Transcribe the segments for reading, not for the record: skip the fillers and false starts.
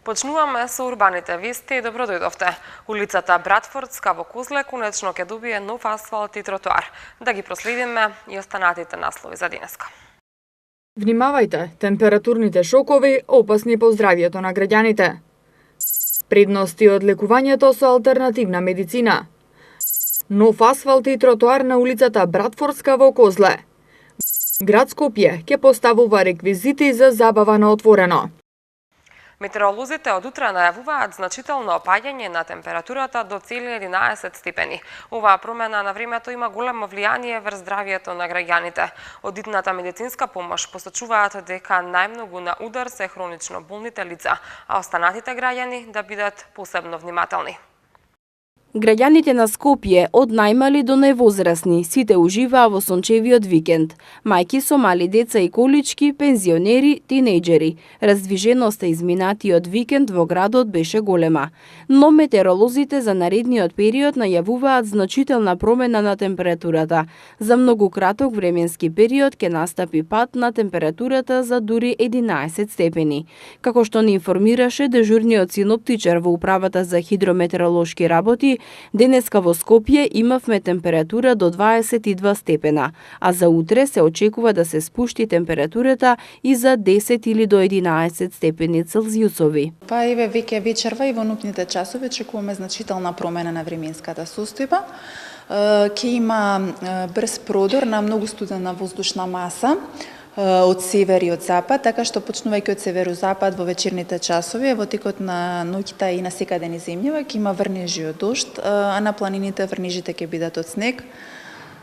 Почнуваме со урбаните вести. Добро дојдовте. Улицата Братфордска во Козле конечно ќе добие нов асфалт и тротоар. Да ги проследиме и останатите наслови за денеска. Внимавајте, температурните шокови опасни по здравието на граѓаните. Предности од лекувањето со алтернативна медицина. Нов асфалт и тротоар на улицата Братфордска во Козле. Град Скопје ќе поставува реквизити за забава на отворено. Метеоролозите од утре најавуваат значително опаѓање на температурата до цели 11 степени. Оваа промена на времето има големо влијание врз здравието на граѓаните. Од итната медицинска помош посочуваат дека најмногу на удар се хронично болните лица, а останатите граѓани да бидат посебно внимателни. Граѓаните на Скопје, од најмали до највозрасни, сите уживаа во сончевиот викенд. Мајки со мали деца и колички, пензионери, тинејџери. Раздвиженоста изминатиот викенд во градот беше голема. Но метеоролозите за наредниот период најавуваат значителна промена на температурата. За многу краток временски период ќе настапи пад на температурата за дури 11 степени. Како што ни информираше дежурниот синоптичар во Управата за хидрометеоролошки работи, денеска во Скопје имавме температура до 22 степена, а за утре се очекува да се спушти температурата и за 10 или до 11 степени Целзиусови. Па еве веќе вечерва и во ноќните часови очекуваме значителна промена на временската состојба. Ќе има брз продор на многу студена воздушна маса од север и од запад, така што почнувајќи од северозапад во вечерните часови, во текот на ноќта и на секаде низ земјава ќе има врнежи од дожд, а на планините врнежите ќе бидат од снег.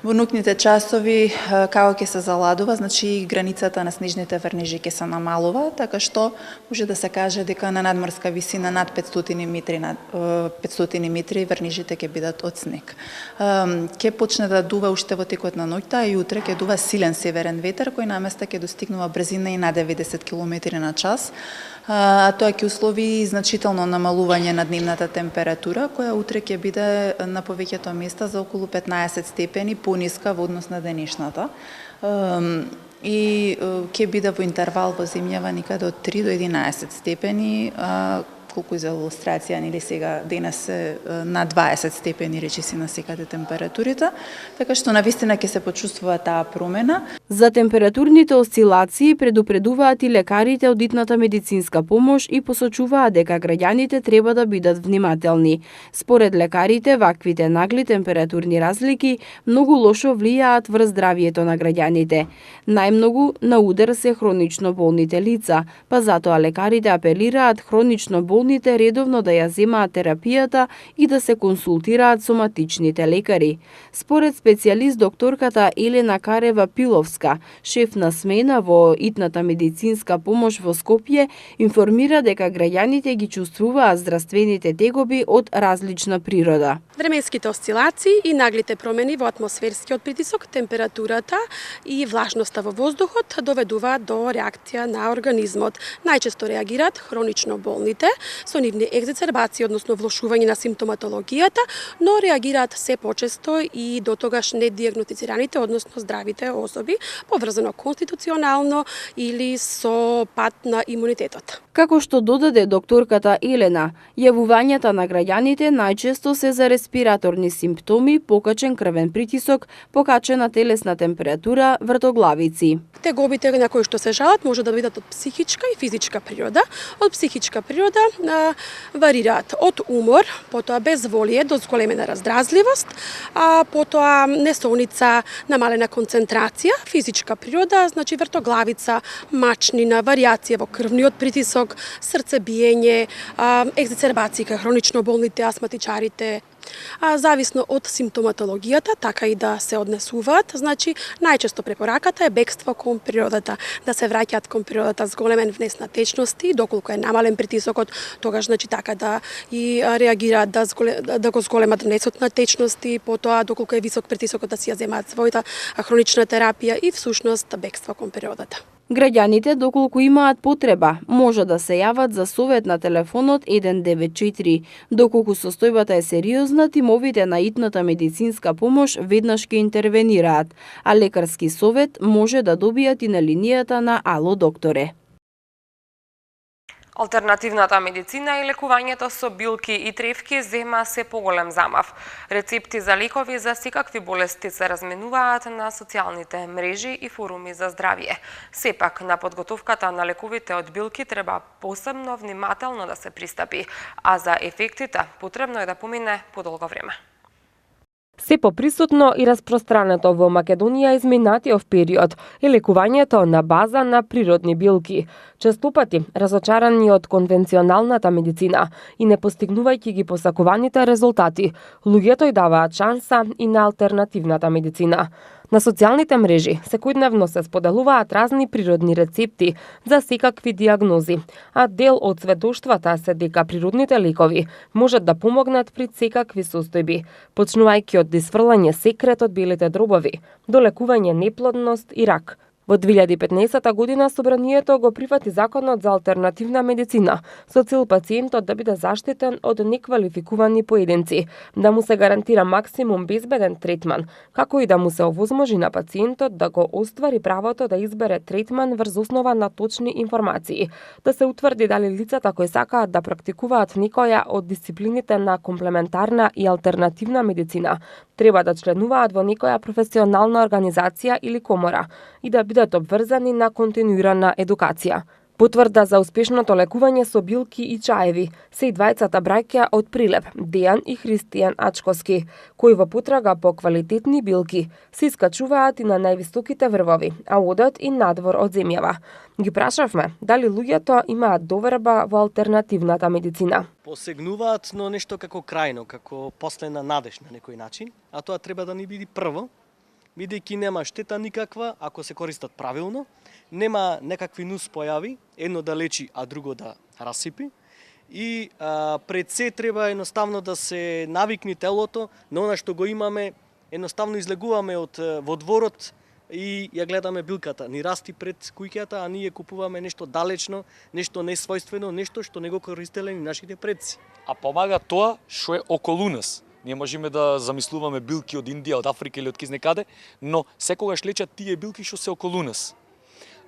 Во ноќните часови како ќе се заладува, значи границата на снежните врнежи ќе се намалува, така што може да се каже дека на надморска висина над 500 метри врнежите ќе бидат од снег. Ќе почне да дува уште во текот на ноќта и утре ќе дува силен северен ветер кој наместа ќе достигнува брзина и на 90 км на час. Тоа ќе услови значително намалување на дневната температура, која утре ќе биде на повеќето места за околу 15 степени пониска во однос на денешната. И ќе биде во интервал во земјава никаде од 3 до 11 степени, колку за илустрација, нели сега денес се на 20 степени речиси на секаде температурите, така што навистина ќе се почувствува таа промена. За температурните осцилации предупредуваат и лекарите од итната медицинска помош и посочуваат дека граѓаните треба да бидат внимателни. Според лекарите, ваквите нагли температурни разлики многу лошо влијаат врз здравието на граѓаните. Најмногу на удар се хронично болните лица, па затоа лекарите апелираат хронично болните редовно да ја земаат терапијата и да се консултираат со матичните лекари. Според специјалист докторката Елена Карева-Пиловска, шеф на смена во итната медицинска помош во Скопје, информира дека граѓаните ги чувствуваат здравствените тегоби од различна природа. Временските осцилации и наглите промени во атмосферскиот притисок, температурата и влажноста во воздухот доведуваат до реакција на организмот. Најчесто реагираат хронично болните со нивни екзацербации, односно влошување на симптоматологијата, но реагираат се почесто и до тогаш недиагностицираните, односно здравите особи, поврзано конституционално или со пат на имунитетот. Како што додаде докторката Елена, јавувањата на граѓаните најчесто се за респираторни симптоми, покачен крвен притисок, покачена телесна температура, вртоглавици. Тегобите на кои што се жалат може да бидат од психичка и физичка природа. Од психичка природа варираат од умор, потоа безволие до зголемена раздразливост, а потоа несоница, намалена концентрација. Физичка природа значи вртоглавица, мачнина, варијација во крвниот притисок, срцебиење, екзацербации кај хронично болните, астматичарите. Зависно од симптоматологијата, така и да се однесуваат, значи најчесто препораката е бегство кон природата, да се враќаат кон природата зголемен внес на течности, доколку е намален притисокот, тогаш значи така да и реагираат да го зголемат внесот на течности, потоа доколку е висок притисокот да си ја земаат својата хронична терапија и всушност бегство кон природата. Граѓаните, доколку имаат потреба, може да се јават за совет на телефонот 194. Доколку состојбата е сериозна, тимовите на итната медицинска помош веднаш ќе интервенираат, а лекарски совет може да добијат и на линијата на Ало докторе. Алтернативната медицина и лекувањето со билки и тревки зема се поголем замав. Рецепти за лекови за секакви болести се разменуваат на социјалните мрежи и форуми за здравје. Сепак, на подготовката на лековите од билки треба посебно внимателно да се пристапи, а за ефектите потребно е да помине подолго време. Се поприсутно и распространето во Македонија изминатиот период е лекувањето на база на природни билки. Често пати разочарани од конвенционалната медицина и не постигнувајќи ги посакуваните резултати, луѓето ја даваат шанса и на алтернативната медицина. На социјалните мрежи секојдневно се споделуваат разни природни рецепти за секакви диагнози, а дел од сведоштвата се дека природните лекови можат да помогнат при секакви состојби, почнувајќи од дисфрлање секрет од белите дробови до лекување неплодност и рак. Во 2015 година Собранието го прифати Законот за алтернативна медицина со цел пациентот да биде заштитен од неквалификувани поединци, да му се гарантира максимум безбеден третман, како и да му се овозможи на пациентот да го оствари правото да избере третман врз основа на точни информации, да се утврди дали лицата кои сакаат да практикуваат некоја од дисциплините на комплементарна и алтернативна медицина треба да членуваат во некоја професионална организација или комора и да бидат обврзани на континуирана едукација. Потврда за успешното лекување со билки и чаеви се и двајцата браќа од Прилеп, Дејан и Христијан Ачковски, кои во потрага по квалитетни билки се искачуваат и на највисоките врвови, а одат и надвор од земјава. Ги прашавме дали луѓето имаат доверба во алтернативната медицина. Посегнуваат, но нешто како крајно, како последна надеж на некој начин, а тоа треба да ни биде прво, бидејќи нема штета никаква ако се користат правилно, нема некакви нус појави, едно да лечи, а друго да расипи. И пред се треба едноставно да се навикни телото на она што го имаме, едноставно излегуваме во дворот и ја гледаме билката. Ни расти пред куќата, а ние купуваме нешто далечно, нешто несвојствено, нешто што не го користеле ни нашите предци. А помага тоа што е околу нас. Ние можеме да замислуваме билки од Индија, од Африка или од кизнекаде, но секогаш лечат тие билки што се околу нас.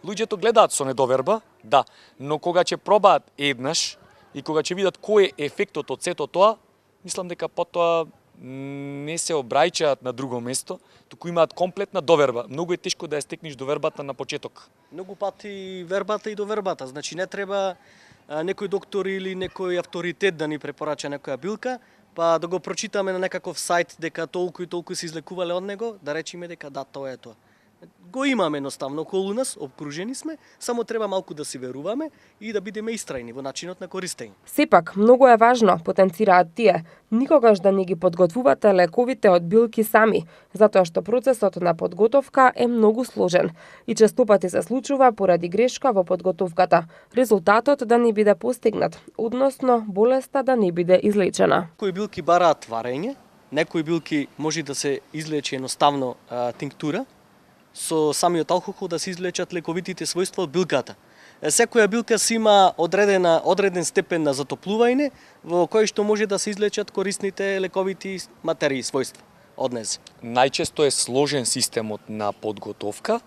Луѓето гледаат со недоверба, да, но кога ќе пробаат еднаш и кога ќе видат кој е ефектот од сето тоа, мислам дека потоа не се обраќаат на друго место, туку имаат комплетна доверба. Многу е тешко да ја стекнеш довербата на почеток. Многу пати вербата и довербата, значи не треба некој доктор или некој авторитет да ни препорача некоја билка, па да го прочитаме на некаков сајт дека толку и толку се излекувале од него, да речеме дека да, тоа е тоа. Го имаме едноставно околу нас, обкружени сме, само треба малку да си веруваме и да бидеме истрајни во начинот на користење. Сепак, многу е важно, потенцираат тие, никогаш да не ги подготвувате лековите од билки сами, затоа што процесот на подготовка е многу сложен и често пати се случува поради грешка во подготовката, резултатот да не биде постигнат, односно болеста да не биде излечена. Некои билки бараат варење, некои билки може да се излечи едноставно тинктура, со самиот алкохол да се излечат лековитите својства од билката. Секоја билка си има одреден степен на затоплување во кој што може да се излечат корисните лековити материи својства од незе. Најчесто е сложен системот на подготовка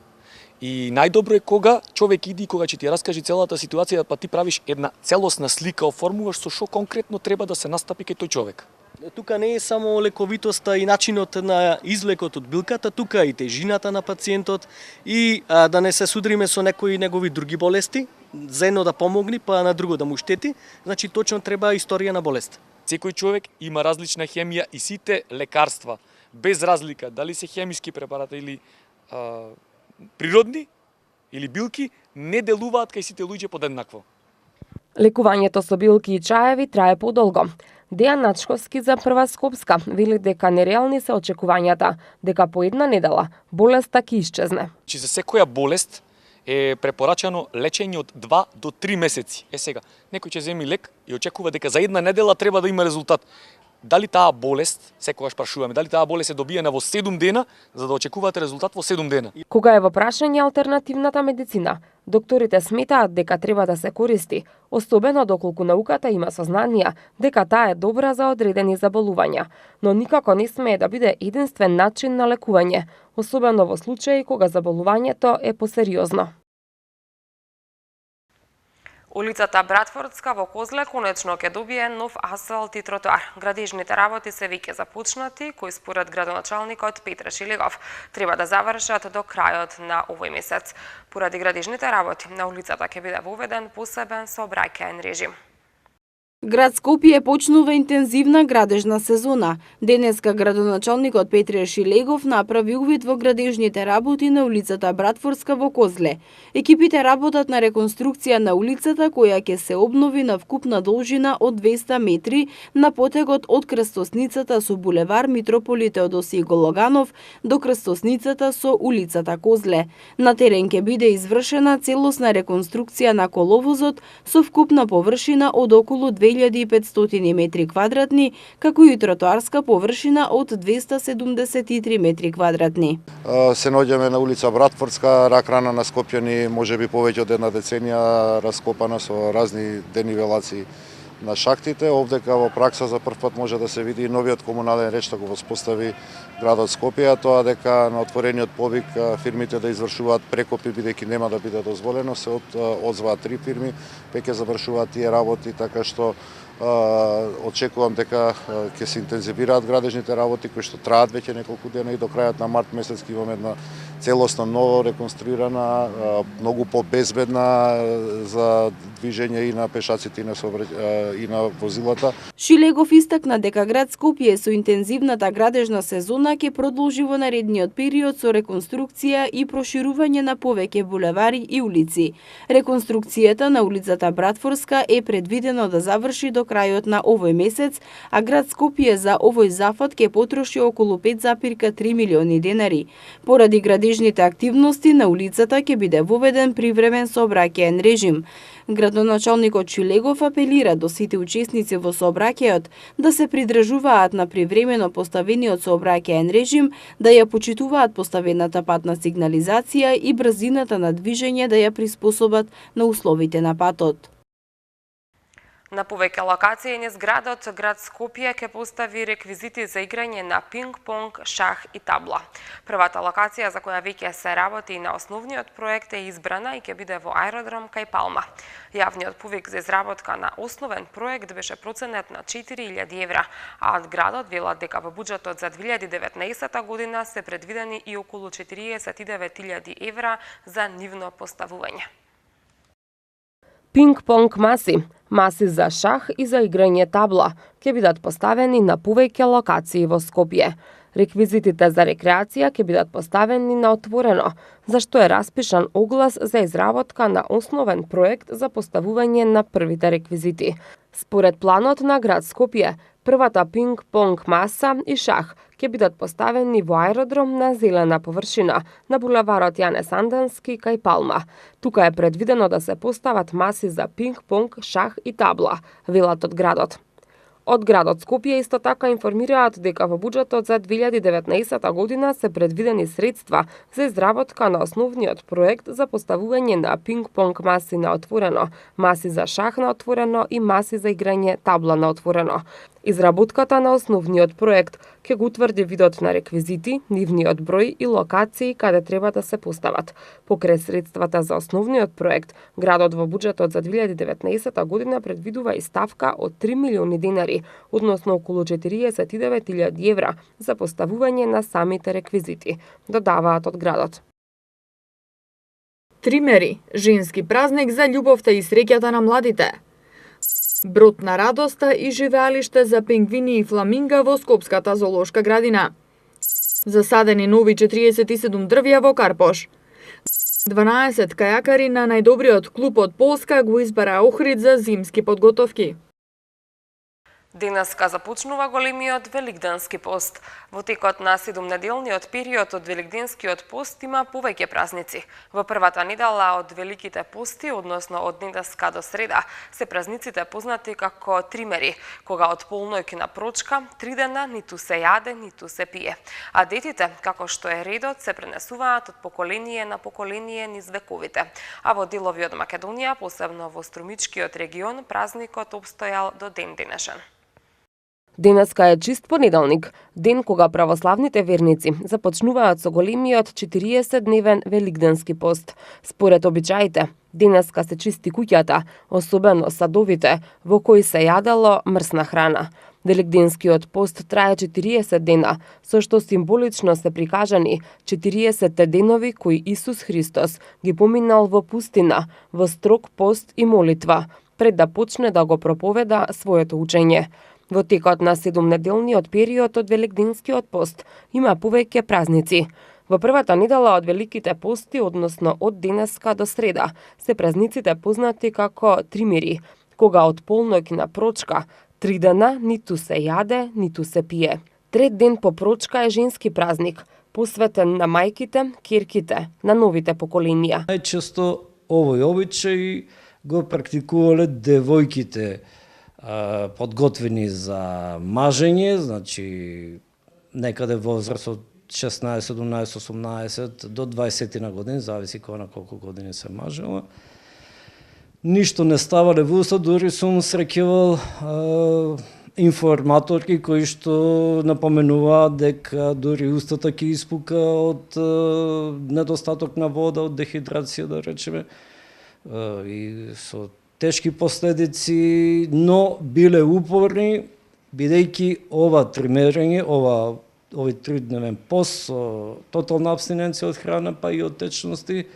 и најдобро е кога човек иди кога ќе ти раскаже целата ситуација, па ти правиш една целосна слика, оформуваш со што конкретно треба да се настапи кај тој човек. Тука не е само лековитоста и начинот на излекот од билката, тука и тежината на пациентот и да не се судриме со некои негови други болести, за едно да помогни, па на друго да му штети, значи точно треба историја на болест. Секој човек има различна хемија и сите лекарства, без разлика дали се хемиски препарати или природни или билки, не делуваат кај сите луѓе подеднакво. Лекувањето со билки и чаеви трае подолго. Дејан Ачковски за Прва Скопска вели дека нереални се очекувањата, дека по една недела болеста ќе исчезне. За секоја болест е препорачано лечење од 2 до 3 месеци. Сега, некој ќе земи лек и очекува дека за една недела треба да има резултат. Дали таа болест, секогаш прашуваме, дали таа болест е добиена во 7 дена, за да очекувате резултат во 7 дена? Кога е во прашање алтернативната медицина, докторите сметаат дека треба да се користи, особено доколку науката има сознанија дека таа е добра за одредени заболувања, но никако не смее да биде единствен начин на лекување, особено во случаи кога заболувањето е посериозно. Улицата Братфордска во Козле конечно ќе добие нов асфалт и тротоар. Градежните работи се веќе започнати, кои според градоначалникот Петре Шилегов треба да завршат до крајот на овој месец. Поради градежните работи на улицата ќе биде воведен посебен сообраќаен режим. Град Скопје почнува интензивна градежна сезона. Денеска градоначалникот Петре Шилегов направи увид во градежните работи на улицата Братфордска во Козле. Екипите работат на реконструкција на улицата која ќе се обнови на вкупна должина од 200 метри на потегот од крстосницата со булевар Митрополи Теодосиј Гологанов до крстосницата со улицата Козле. На терен ќе биде извршена целосна реконструкција на коловозот со вкупна површина од околу 2500 метри квадратни, како и тротоарска површина од 273 метри квадратни. Се наоѓаме на улица Братфордска, рак рана на Скопјани, можеби повеќе од една деценија раскопана со разни денивелации на шахтите. Овдека во пракса за прв пат може да се види новиот комунален ред што го воспостави градот Скопје, тоа дека на отворениот повик фирмите да извршуваат прекопи бидејќи нема да биде дозволено, се одзваат 3 фирми, веќе завршуваат тие работи, така што очекувам дека ќе се интензивираат градежните работи кои што траат веќе неколку дена и до крајот на март месец ќе имаме една целосна, ново реконструирана, многу побезбедна за движење и на пешаците и на возилата. Шилегов истакна дека град Скопје со интензивната градежна сезона ќе продолжи во наредниот период со реконструкција и проширување на повеќе булевари и улици. Реконструкцијата на улицата Братфордска е предвидено да заврши до крајот на овој месец, а град Скопје за овој зафат ќе потроши околу 5,3 милиони денари. Поради градежните активности на улицата ќе биде воведен привремен сообраќаен режим. Градоначалникот Шилегов апелира до сите учесници во сообраќајот да се придржуваат на привремено поставениот сообраќаен режим, да ја почитуваат поставената патна сигнализација и брзината на движење да ја приспособат на условите на патот. На повеќе локации низ градот, град Скопје ќе постави реквизити за играње на пинг-понг, шах и табла. Првата локација за која веќе се работи на основниот проект е избрана и ќе биде во аеродром кај Палма. Јавниот повик за изработка на основен проект беше проценет на 4000 евра, а од градот велат дека во буџетот за 2019 година се предвидени и околу 49.000 евра за нивно поставување. Пинг-понг маси за шах и за играње табла ќе бидат поставени на повеќе локации во Скопје. Реквизитите за рекреација ќе бидат поставени на отворено, зашто е распишан оглас за изработка на основен проект за поставување на првите реквизити. Според планот на град Скопје, првата пинг-понг маса и шах ќе бидат поставени во аеродром на зелена површина на булеварот Јане Санденски кај Палма. Тука е предвидено да се постават маси за пинг-понг, шах и табла, велат од градот. Од градот Скопје исто така информираат дека во буџетот за 2019 година се предвидени средства за изработка на основниот проект за поставување на пинг-понг маси на отворено, маси за шах на отворено и маси за играње табла на отворено. Изработката на основниот проект ќе го утврди видот на реквизити, нивниот број и локации каде треба да се постават. Покрај средствата за основниот проект, градот во буџетот за 2019 година предвидува и ставка од 3 милиони денари, односно околу 49.000 евра за поставување на самите реквизити, додаваат од градот. Тримери, женски празник за љубовта и среќата на младите. Брод на радоста и живеалиште за пингвини и фламинга во Скопската зоолошка градина. Засадени нови 47 дрвја во Карпош. 12 кајакари на најдобриот клуб од Полска го избара Охрид за зимски подготовки. Денеска започнува големиот великденски пост. Во текот на 7-неделниот период од великденскиот пост има повеќе празници. Во првата недела од великите пости, односно од недеска до среда, се празниците познати како тримери, кога од полноќ на прочка 3 дена ниту се јаде, ниту се пие. А детите, како што е редот, се пренесуваат од поколение на поколение низ вековите. А во делови од Македонија, посебно во Струмичкиот регион, празникот обстојал до ден денешен. Денеска е чист понеделник, ден кога православните верници започнуваат со големиот 40-дневен великденски пост. Според обичаите, денеска се чисти куќата, особено садовите, во кои се јадело мрсна храна. Великденскиот пост трае 40 дена, со што символично се прикажани 40 денови кои Исус Христос ги поминал во пустина, во строг пост и молитва, пред да почне да го проповеда своето учење. Во текот на 7-неделниот период од Великденскиот пост има повеќе празници. Во првата недела од Великите пости, односно од денеска до среда, се празниците познати како Тримери, кога од полноќ на прочка 3 дена ниту се јаде, ниту се пие. Трет ден по прочка е женски празник, посветен на мајките, ќерките, на новите поколенија. Најчесто овој обичај го практикувале девојките подготвени за мажење, значи некаде возраст од 16, 17, 18 до 20 на години, зависи кој на колку години се мажела. Ништо не ставале во уста, дури сум среќавал информаторки кои што напоменуваат дека дури устата ќе испука од недостаток на вода, од дехидрација, да речеме, и со тешки последици, но биле упорни, бидејќи ова тримерење, овој 3-дневен пост со тотална абстиненција од храна, па и од течности,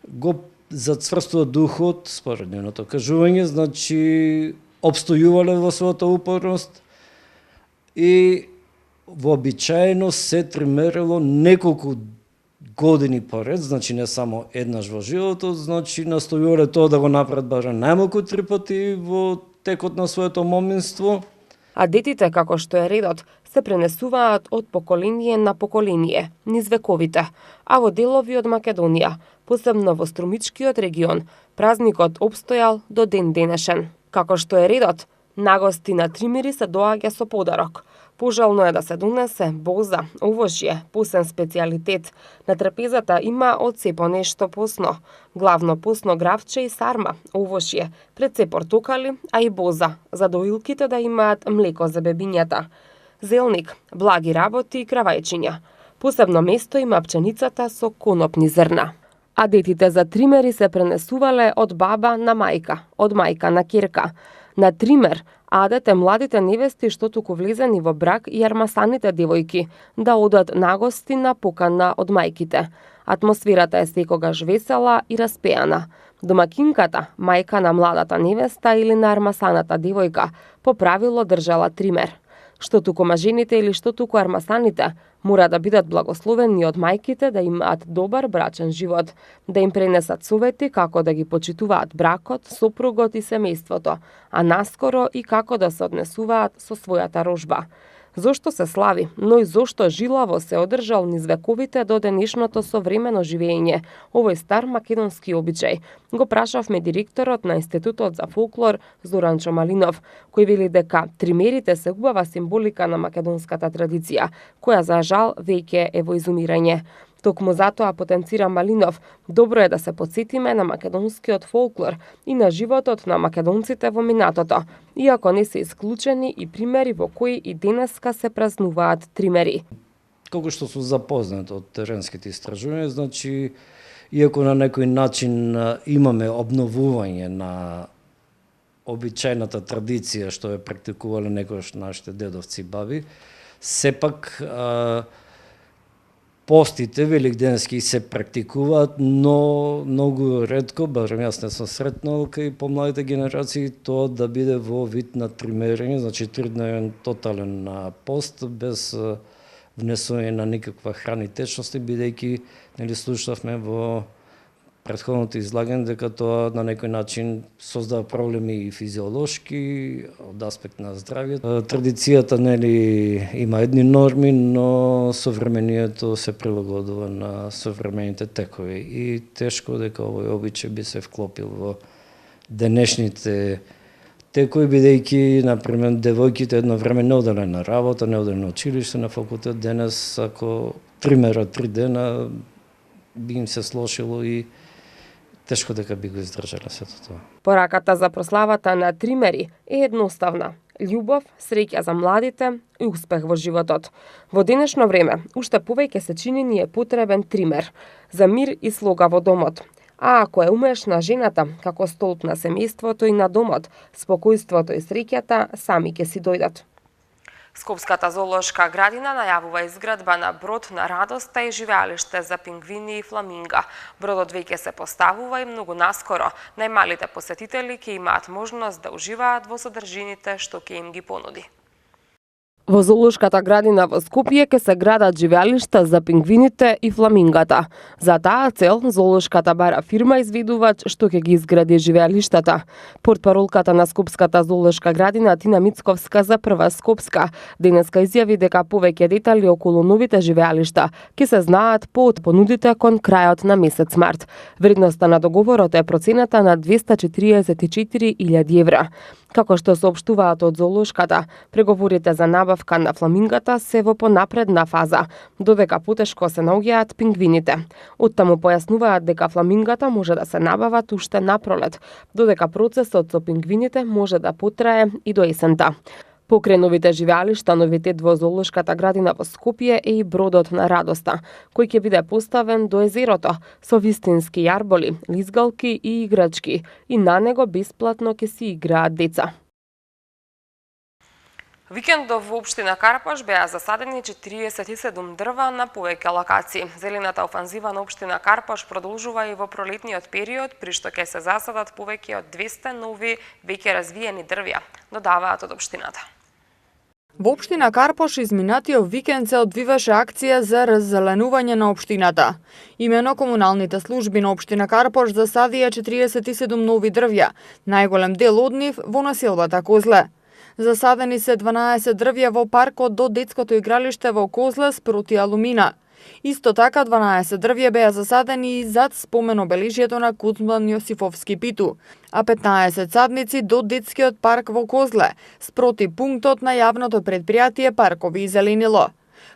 го зацврстува духот, според нивното кажување, значи обстојувале во својата упорност и вообичаено се тримерело неколку години поред, значи не само еднаш во животот, значи настојувале тоа да го направат барем најмалку 3 пати во текот на своето моминство. А детите, како што е редот, се пренесуваат од поколение на поколение, низ вековите, а во делови од Македонија, посебно во Струмичкиот регион, празникот обстојал до ден денешен. Како што е редот, на гости на Тримери се доаѓа со подарок. Пожелно е да се донесе боза, овошје, посен специјалитет. На трапезата има од се по нешто посно. Главно посно гравче и сарма, овошје, пред се портокали, а и боза, за доилките да имаат млеко за бебињата. Зелник, благи работи и кравајчиња. Посебно место има пченицата со конопни зрна. А детите за Тримери се пренесувале од баба на мајка, од мајка на ќерка. На Тример, адете младите невести што туку влезени во брак и армасаните девојки да одат на гости на покана од мајките. Атмосферата е секогаш весела и распеана. Домакинката, мајка на младата невеста или на армасаната девојка, по правило држала Тример. Што туку мажените или што туку армасаните, мора да бидат благословени од мајките да имаат добар брачен живот, да им пренесат совети како да ги почитуваат бракот, сопругот и семејството, а наскоро и како да се однесуваат со својата рожба. Зошто се слави, но и зошто жилаво се одржал низ вековите до денешното современо живење овој стар македонски обичај, го прашавме директорот на Институтот за фолклор Зоран Чомалинов, кој вели дека тримерите се убава символика на македонската традиција, која за жал веќе е во изумирање. Токму затоа потенцира Малинов, добро е да се потсетиме на македонскиот фолклор и на животот на македонците во минатото, иако не се исклучени и примери во кои и денеска се празнуваат Тримери. Колку што сум запознат од теренските истражувања, значи, иако на некој начин имаме обновување на обичајната традиција што е практикувале некојаш нашите дедовци и баби, сепак постите великденски се практикуваат, но многу ретко, барем јас не сум сретнал кај помладите генерации, тоа да биде во вид на тримерење, значи 3-дневен тотален пост, без внесување на никаква храна и течности, бидејќи нели слушавме во претходното излагање дека тоа на некој начин создава проблеми и физиолошки од аспект на здравјето. Традицијата нели има едни норми, но современието се прилагодува на современите текови и тешко дека овој обичај би се вклопил во денешните текови, бидејќи на пример девојките едно време не оделе на работа, не оделе на училиште, на факултет, денес ако тримера 3 дена би им се слошило и тешко дека би го издржале сето тоа. Пораката за прославата на Тримери е едноставна. љубов, среќа за младите и успех во животот. Во денешно време, уште повеќе се чини ни е потребен тример за мир и слога во домот. А ако е умешна жената, како столб на семејството и на домот, спокојството и среќата сами ќе си дојдат. Скопската зоолошка градина најавува изградба на брод на радоста и живеалиште за пингвини и фламинга. Бродот веќе се поставува и многу наскоро. Најмалите посетители ќе имаат можност да уживаат во содржините што ќе им ги понуди. Во зоолошката градина во Скопје ќе се градат живеалишта за пингвините и фламингата. За таа цел, зоолошката бара фирма изведувач што ќе ги изгради живеалиштата. Портпаролката на Скопската зоолошка градина Тина Мицковска за Прва Скопска денеска изјави дека повеќе детали околу новите живеалишта ќе се знаат по понудите кон крајот на месец март. Вредноста на договорот е процената на 244.000 евра. Како што соопштуваат од зоолошката, преговорите за набавка на фламингата се во понапредна фаза, додека потешко се наоѓаат пингвините. Оттаму појаснуваат дека фламингата може да се набават уште напролет, додека процесот со пингвините може да потрае и до есента. Покрај новите живеалишта, новитет во зоолошката градина во Скопје е и бродот на радоста, кој ќе биде поставен до езерото со вистински јарболи, лизгалки и играчки, и на него бесплатно ќе си играат деца. Викендов во општина Карпаш беа засадени 47 дрва на повеќе локации. Зелената офанзива на општина Карпаш продолжува и во пролетниот период, при што ќе се засадат повеќе од 200 нови веќе развиени дрвја, додаваат од општината. Во општина Карпош изминатиот викенд се одвиваше акција за раззеленување на општината. Имено комуналните служби на општина Карпош засадија 47 нови дрвја, најголем дел од нив во населбата Козле. Засадени се 12 дрвја во паркот до детското игралиште во Козле спроти Алумина. Исто така 12 дрвја беа засадени и зад спомен обележјето на Кузман Јосифовски Питу, а 15 садници до детскиот парк во Козле, спроти пунктот на јавното предпријатие Паркови и зеленило.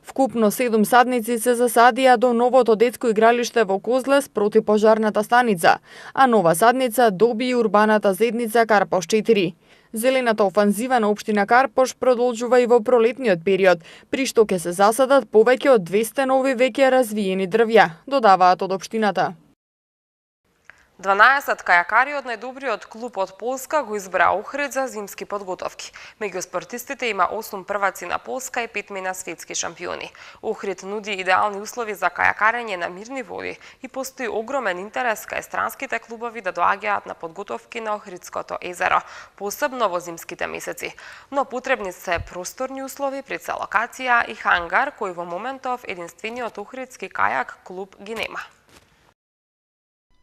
Вкупно 7 садници се засадија до новото детско игралиште во Козле спроти пожарната станица, а нова садница доби и урбаната зедница Карпош 4. Зелената офанзива на општина Карпош продолжува и во пролетниот период, при што ќе се засадат повеќе од 200 нови веќе развиени дрвја, додаваат од општината. 12 кајакари од најдобриот клуб од Полска го избра Охрид за зимски подготовки. Меѓу спортистите има 8 прваци на Полска и 5 на светски шампиони. Охрид нуди идеални услови за кајакарење на мирни води и постои огромен интерес кај странските клубови да доаѓаат на подготовки на Охридското езеро, посебно во зимските месеци. Но потребни се просторни услови, прица локација и хангар кој во моментов единствениот охридски кајак клуб ги нема.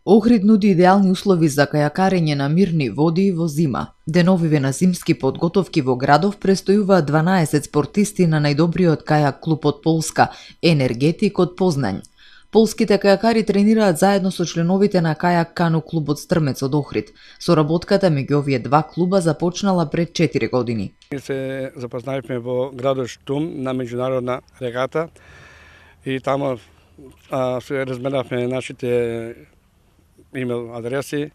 Охрид нуди идеални услови за кајакарење на мирни води во зима. Деновиве на зимски подготовки во градов престојуваат 12 спортисти на најдобриот кајак клуб од Полска, Енергетик од Познањ. Полските кајакари тренираат заедно со членовите на кајак кану клубот Стрмец од Охрид. Соработката меѓу овие два клуба започнала пред 4 години. Се запознаевме во градот Штум на меѓународна регата и тамо се разменавме нашите имейл адреси.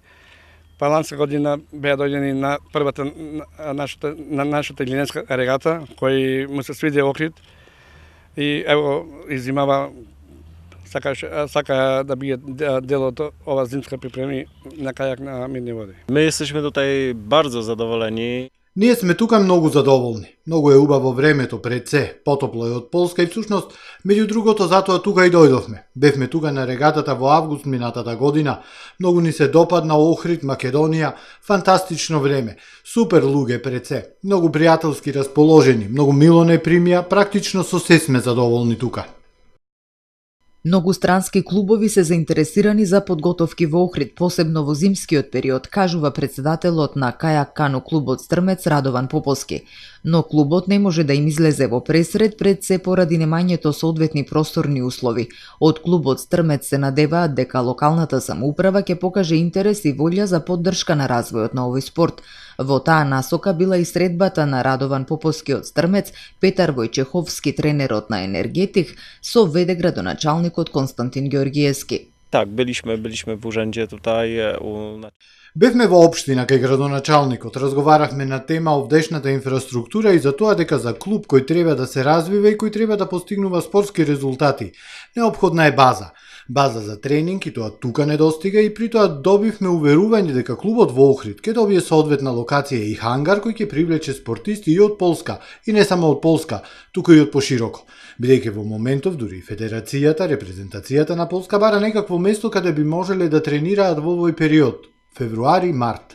Ланска година беа дојдени на првата на нашата илинска регата, кој му се свиди Охрид и ево изимава сака да биде дел од ова зимска припреми на кајак на мирни води. My jesteśmy tutaj bardzo zadowoleni. Ние сме тука многу задоволни. Многу е убаво времето пред се, потопло е од Полска и всушност, меѓу другото затоа тука и дојдовме. Бевме тука на регатата во август минатата година. Многу ни се допадна Охрид, Македонија, фантастично време. Супер луѓе пред се, многу пријателски расположени, многу мило не примија, практично со се сме задоволни тука. Многу странски клубови се заинтересирани за подготовки во Охрид, посебно во зимскиот период, кажува председателот на кајак кану клубот Стрмец Радован Поповски. Но клубот не може да им излезе во пресред пред се поради немањето соодветни просторни услови. Од клубот Стрмец се надеваат дека локалната самоуправа ќе покаже интерес и волја за поддршка на развојот на овој спорт. Во таа насока била и средбата на Радован Поповски од Стрмец, Петар Војчеховски, тренерот на Енергетик, со ВД градоначалникот Константин Георгиевски. Tak, byliśmy w urzędzie tutaj. Бевме во општина кај градоначалникот, разговаравме на тема овдешната инфраструктура и за тоа дека за клуб кој треба да се развива и кој треба да постигнува спортски резултати, неопходна е база. База за тренинг и тоа тука недостига и при тоа добивме уверување дека клубот во Охрид ќе добие соодветна локација и хангар кој ќе привлече спортисти и од Полска, и не само од Полска, туку и од пошироко. Бидејќи во моментов дури федерацијата, репрезентацијата на Полска бара некакво место каде би можеле да тренираат во овој период, февруари-март.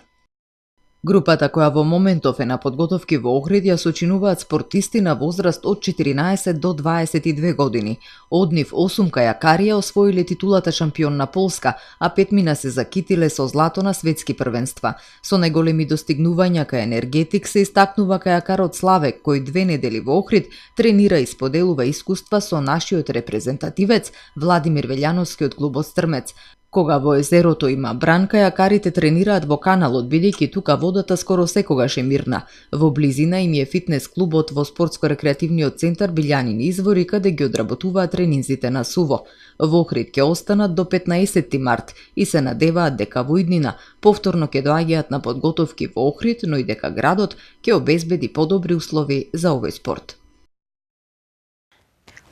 Групата која во моментов е на подготовки во Охрид ја сочинуваат спортисти на возраст од 14 до 22 години. Од нив 8 кајакарија освоиле титулата шампион на Полска, а 5 се закитиле со злато на светски првенства. Со најголеми достигнувања кај енергетик се истакнува кајакарот Славек, кој 2 недели во Охрид тренира и споделува искуства со нашиот репрезентативец Владимир Велјановски од клубот Стрмец. Кога во езерото има бран, кајакарите тренираат во каналот, бидејќи тука водата скоро секогаш е мирна. Во близина им е фитнес клубот во спортско-рекреативниот центар Билјанини извори, каде ги одработуваат тренинзите на суво. Во Охрид ќе останат до 15 март и се надеваат дека во иднина повторно ќе доаѓаат на подготовки во Охрид, но и дека градот ќе обезбеди подобри услови за овој спорт.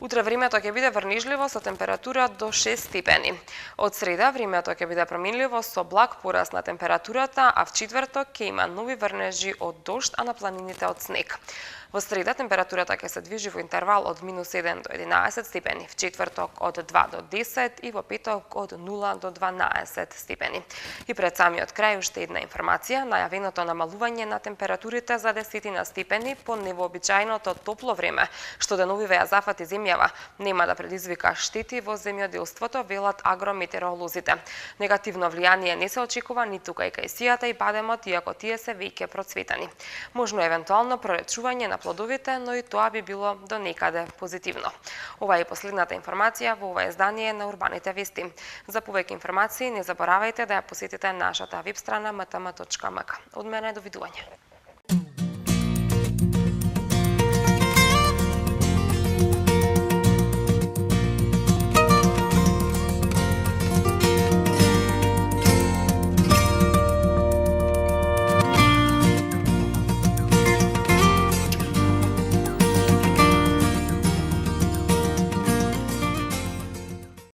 Утре времето ќе биде врнежливо со температура до 6 степени. Од среда времето ќе биде променливо со благ пораст на температурата, а в четврток ќе има нови врнежи од дожд, а на планините од снег. Во среда температурата ќе се движи во интервал од -7 до 11 степени, в четврток од 2 до 10 и во петок од 0 до 12 степени. И пред самиот крај уште една информација, најавеното намалување на температурите за 10 степени по невообичајното топло време, што деновиве ја зафати земјава, нема да предизвика штети во земјоделството, велат агрометеоролозите. Негативно влијание не се очекува ниту кај кајсијата и бадемот, иако тие се веќе процветани. Можно евентуално проречување на плодовите, но и тоа би било до некаде позитивно. Ова е последната информација во ова издание на Урбаните вести. За повеќе информации не заборавајте да ја посетите нашата веб страна mtm.mk. Од мене довидување.